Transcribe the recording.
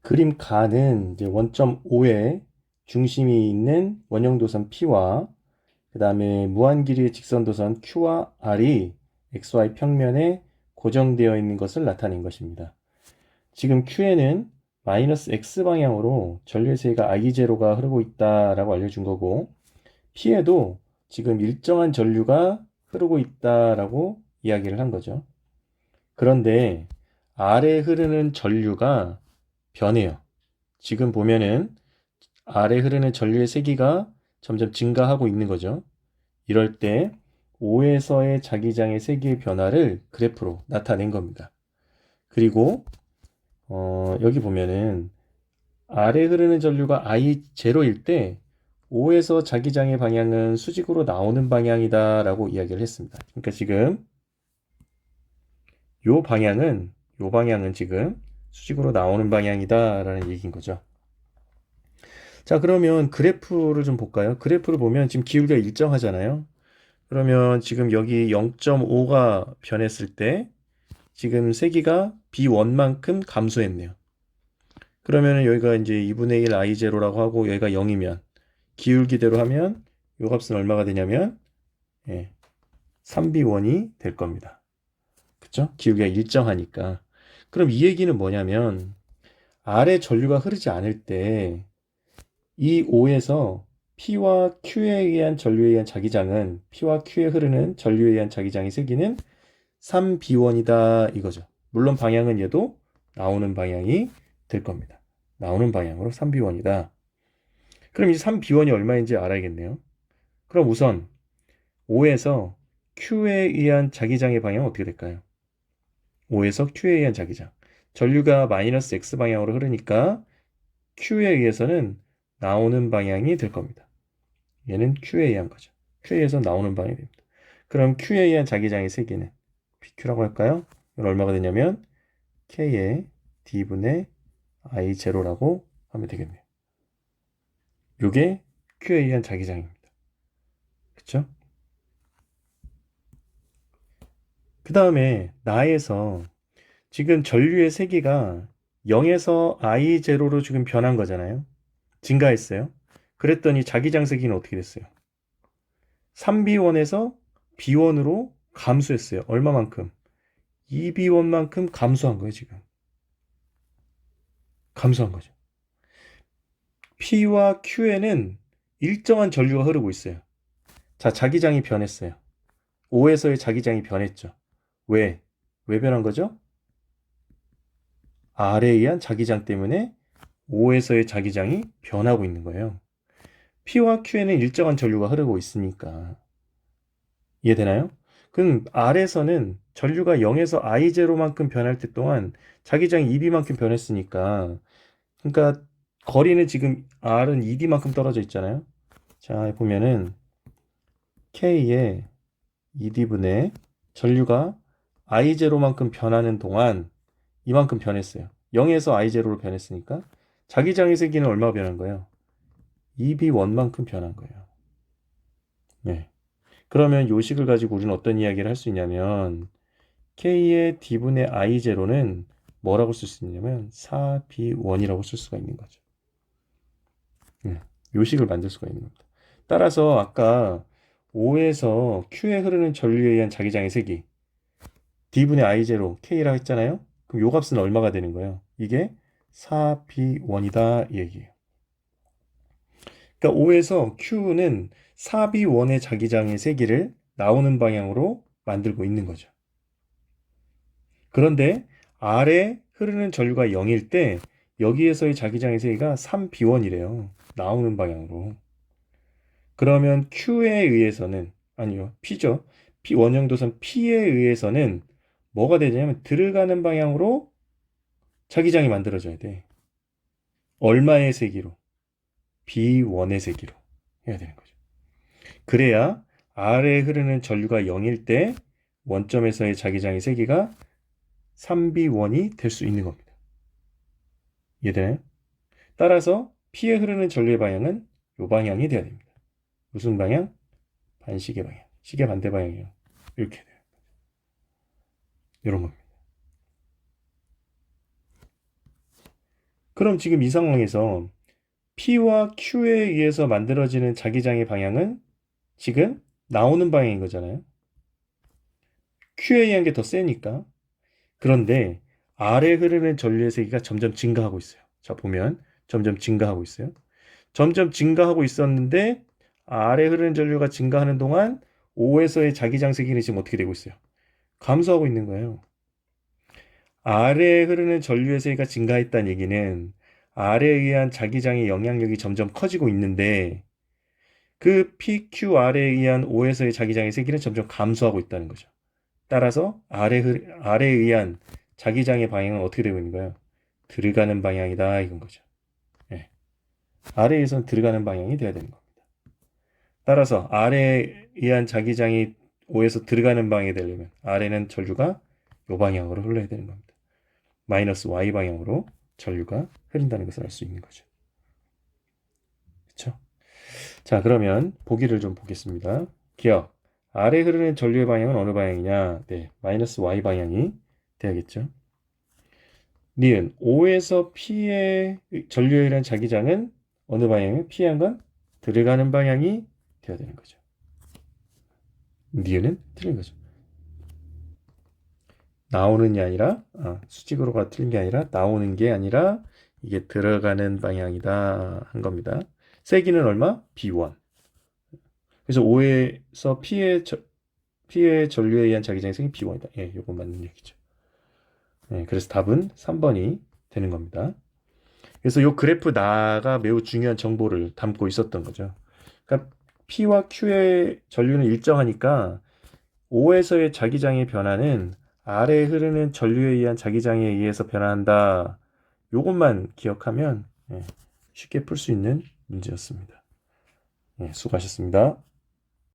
그림 가는 이제 원점 O에 중심이 있는 원형도선 P와 그 다음에 무한 길이의 직선도선 Q와 R이 XY 평면에 고정되어 있는 것을 나타낸 것입니다. 지금 Q에는 마이너스 X 방향으로 전류의 세기가 I0가 흐르고 있다라고 알려준 거고, P에도 지금 일정한 전류가 흐르고 있다라고 이야기를 한 거죠. 그런데 R에 흐르는 전류가 변해요. 지금 보면은 아래 흐르는 전류의 세기가 점점 증가하고 있는 거죠. 이럴 때 O에서의 자기장의 세기의 변화를 그래프로 나타낸 겁니다. 그리고 여기 보면은 아래 흐르는 전류가 I0일 때 O에서 자기장의 방향은 수직으로 나오는 방향이다라고 이야기를 했습니다. 그러니까 지금 요 방향은 지금 수직으로 나오는 방향이다라는 얘기인 거죠. 자, 그러면 그래프를 좀 볼까요? 그래프를 보면 지금 기울기가 일정하잖아요. 그러면 지금 여기 0.5가 변했을 때 지금 세기가 B1만큼 감소했네요. 그러면 여기가 이제 2분의 1 I0라고 하고 여기가 0이면 기울기대로 하면 요 값은 얼마가 되냐면 3B1이 될 겁니다. 그쵸? 기울기가 일정하니까. 그럼 이 얘기는 뭐냐면 아래 전류가 흐르지 않을 때 이 O에서 P와 Q에 의한 전류에 의한 자기장은 P와 Q에 흐르는 전류에 의한 자기장의 세기는 3B1이다 이거죠. 물론 방향은 얘도 나오는 방향이 될 겁니다. 나오는 방향으로 3B1이다. 그럼 이 3B1이 얼마인지 알아야겠네요. 그럼 우선 O에서 Q에 의한 자기장의 방향은 어떻게 될까요? O에서 Q에 의한 자기장. 전류가 마이너스 X 방향으로 흐르니까 Q에 의해서는 나오는 방향이 될 겁니다. 얘는 Q에 의한 거죠. Q에 의해서 나오는 방향이 됩니다. 그럼 Q에 의한 자기장의 세기는 PQ라고 할까요? 이건 얼마가 되냐면 K의 D분의 I0라고 하면 되겠네요. 이게 Q에 의한 자기장입니다. 그쵸? 그 다음에 나에서 지금 전류의 세기가 0에서 I0로 지금 변한 거잖아요. 증가했어요. 그랬더니 자기장 세기는 어떻게 됐어요? 3B1에서 B1으로 감소했어요. 얼마만큼? 2B1만큼 감소한 거예요, 지금. 감소한 거죠. P와 Q에는 일정한 전류가 흐르고 있어요. 자, 자기장이 변했어요. O에서의 자기장이 변했죠. 왜? 왜 변한 거죠? R에 의한 자기장 때문에 O에서의 자기장이 변하고 있는 거예요. P와 Q에는 일정한 전류가 흐르고 있으니까. 이해되나요? 그럼 R에서는 전류가 0에서 I0만큼 변할 때 동안 자기장이 2B만큼 변했으니까, 그러니까 거리는 지금 R은 2D만큼 떨어져 있잖아요. 자, 보면은 K의 2D분의 전류가 I0만큼 변하는 동안 이만큼 변했어요. 0에서 I0로 변했으니까 자기장의 세기는 얼마 변한 거예요? 2B1만큼 변한 거예요. 네. 그러면 요 식을 가지고 우리는 어떤 이야기를 할 수 있냐면 K의 D분의 I0는 뭐라고 쓸 수 있냐면 4B1이라고 쓸 수가 있는 거죠. 네. 요 식을 만들 수가 있는 겁니다. 따라서 아까 O에서 Q에 흐르는 전류에 의한 자기장의 세기 D분의 I0 K라고 했잖아요. 그럼 요 값은 얼마가 되는 거예요? 이게 4B1이다 이 얘기예요. 그러니까 O에서 Q는 4B1의 자기장의 세기를 나오는 방향으로 만들고 있는 거죠. 그런데 R에 흐르는 전류가 0일 때 여기에서의 자기장의 세기가 3B1이래요. 나오는 방향으로. 그러면 Q에 의해서는 아니요. P죠. P 원형도선 P에 의해서는 뭐가 되냐면 들어가는 방향으로 자기장이 만들어져야 돼. 얼마의 세기로? B1의 세기로 해야 되는 거죠. 그래야 R에 흐르는 전류가 0일 때 원점에서의 자기장의 세기가 3B1이 될 수 있는 겁니다. 이해되나요? 따라서 P에 흐르는 전류의 방향은 이 방향이 돼야 됩니다. 무슨 방향? 반시계 방향. 시계 반대 방향이요. 이렇게 돼요. 이런 겁니다. 그럼 지금 이 상황에서 P와 Q에 의해서 만들어지는 자기장의 방향은 지금 나오는 방향인 거잖아요. Q에 의한 게 더 세니까. 그런데 아래 흐르는 전류의 세기가 점점 증가하고 있어요. 자, 보면 점점 증가하고 있어요. 점점 증가하고 있었는데 아래 흐르는 전류가 증가하는 동안 O에서의 자기장 세기는 지금 어떻게 되고 있어요? 감소하고 있는 거예요. 아래에 흐르는 전류의 세기가 증가했다는 얘기는 아래에 의한 자기장의 영향력이 점점 커지고 있는데 그 PQR에 의한 O에서의 자기장의 세기는 점점 감소하고 있다는 거죠. 따라서 아래에 의한 자기장의 방향은 어떻게 되고 있는 거예요? 들어가는 방향이다 이건 거죠. 예. 아래에선 들어가는 방향이 돼야 되는 겁니다. 따라서 아래에 의한 자기장이 O에서 들어가는 방향이 되려면 아래는 전류가 이 방향으로 흘러야 되는 겁니다. 마이너스 Y 방향으로 전류가 흐른다는 것을 알 수 있는 거죠. 그렇죠? 자, 그러면 보기를 좀 보겠습니다. 기억. 아래 흐르는 전류의 방향은 어느 방향이냐? 네, 마이너스 Y 방향이 돼야겠죠. 니은 O에서 P의 전류에 의한 자기장은 어느 방향이에요? P에 한 건 들어가는 방향이 돼야 되는 거죠. 니은은 틀린 거죠. 나오는 게 아니라 수직으로가 틀린 게 아니라 나오는 게 아니라 이게 들어가는 방향이다 한 겁니다. 세기는 얼마? B1. 그래서 O에서 P의 전류에 의한 자기장의 세기 B1이다. 예, 요거 맞는 얘기죠. 예, 그래서 답은 3번이 되는 겁니다. 그래서 요 그래프 나가 매우 중요한 정보를 담고 있었던 거죠. 그러니까 P와 Q의 전류는 일정하니까 O에서의 자기장의 변화는 아래에 흐르는 전류에 의한 자기장에 의해서 변화한다. 요것만 기억하면 쉽게 풀 수 있는 문제였습니다. 수고하셨습니다.